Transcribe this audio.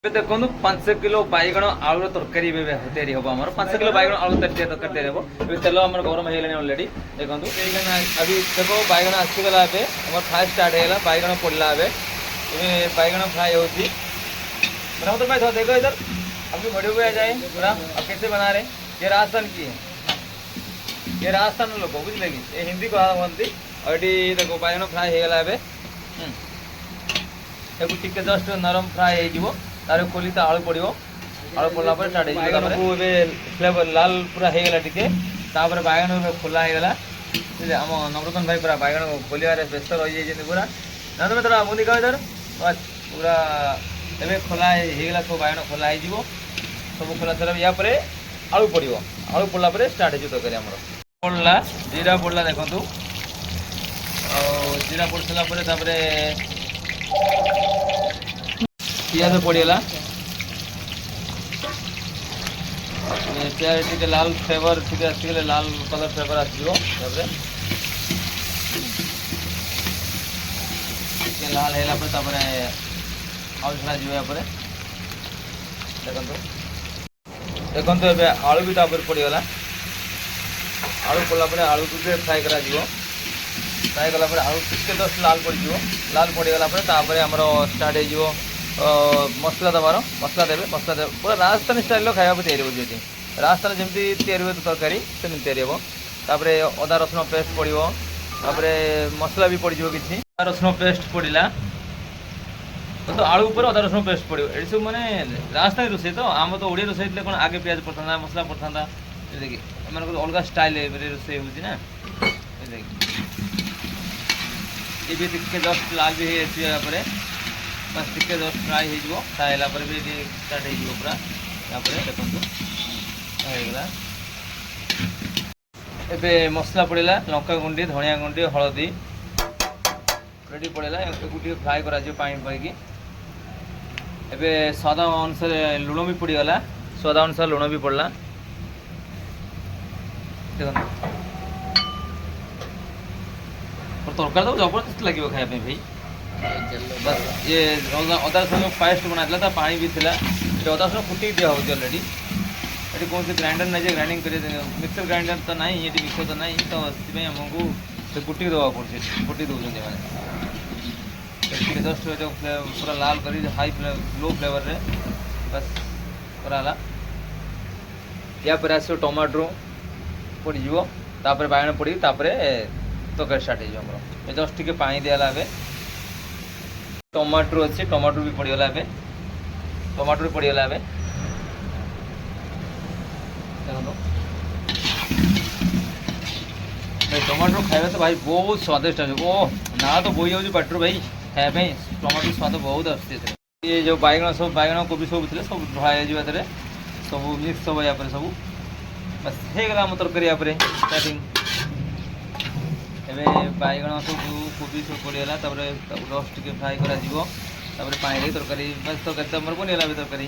देखो 5 किलो बैगण आलू तरकारी तैयारी हम आम 5 किलो बैगण आलू तरकारी तैयारी हम तेल आम गरम हो अलरेडी देखो अभी देखो बैगण आसीगला फ्राए स्टार्ट होगा बैगण पड़ा बैगण फ्राए होती तो मैं देखो इधर अभी वीडियो पे आ जाए पूरा अब कैसे बना रहे। ये राजस्थान की है, ये राजस्थान लोग बुझे कि ये हिंदी कहती और ये देखो बैगण फ्राए होगा टे जस्ट नरम फ्राए हो तार खोली तो आलू पड़ो आलू पड़ा स्टार्ट फ्लेवर लाल पूरा हो गला टे बैगण खोला होगा आम नम्रतन भाई पूरा बैगण खोलियार व्यस्त रही जाइए पूरा ना तुम थोड़ा मुझे कह इधर बस पूरा एवं खोला होगा सब बैगण खोला हो सब खोला सर या आलू पड़ो आलू पड़ा स्टार्ट हो तरकारी आम पड़ा जीरा पड़ा देखु जीरा पड़ सारापर पियाज पड़गला पियाज टे लाल फ्लेवर टे आसगले लाल कलर फ्लेवर आसो लाल होगापर आलू छड़ा जापर देखो देखो आलू भी पड़गला आलू पड़ा आलू को फ्राए करा फ्राए कलापर आलू टे जस्ट लाल लाल पड़गलापर आमर स्टार्ट हो मसला दबार मसला देवे पूरा राजस्थानी स्टाइल खाया तैयारी होती राजस्थान जमी तैयारी हुए तरकारी सेमती तैयारी हम अदा रसुण पेस्ट पड़ो मसला भी पड़ कि अदा रसुण पेस्ट पड़ा तो आलू उपर अदा रसुण पेस्ट पड़ो ये सब मैंने राजस्थानी रोसे तो आम तो ओडिया रोसे कौन आगे पियाज पड़ता मसला पड़ता देखिए एम अलग स्टाइल रोसे होना ये जस्ट लाल भी है बस टिके जस्ट फ्राए हो फ्राए भी स्टार्ट हो पूरा देखो होगा ए मसला पड़ा लंका गुंडी धनिया गुंडी हलदी रेडी पड़ा टे फ्राए कर पाई स्वाद अनुसार लुण भी पड़गला स्वाद अनुसार लुण भी पड़ा देखो तरकारी तो जबरदस्त लगे खायापी भाई बस ये अदा रसुण पेस्ट बनाता पानी भी थी अदा रसुण फुटी दिया होती अलरेडी ये कौन से ग्राइंडर नहीं ग्राइंडिंग कर मिक्सर ग्राइंडर तो नहीं ये मिक्सर तो नहीं तो से आमको से कुटी देवा पड़े कुटी दौरान मैंने जस्ट पूरा लाल कर हाई लो फ्लेवर रे बस कराला या पर आस टमाटो पड़ो बैगण पड़ी तरकारी स्टार्ट हो जस्ट टे पानी दिगला टमाटो अच्छे टमाटो भी पड़गला टमाटो भी पड़गला टमाटो खाଇବା तो भाई बहुत स्वादिष्ट है ओह ना तो बोई जाऊँ पाटर भाई खायापी टमाटो स्वाद बहुत आसती ये जो बैगण सब बैगण कोबी सब थे सब ढड़ा सब मिक्स सब या सब बस होगा आम तरकारी या स्टार्टिंग एवं बैगण सब कोबी सब पड़गला जस्ट टे फ्राए कर पानी तरकारी बस तरकारी तुम बनिगला तरकारी।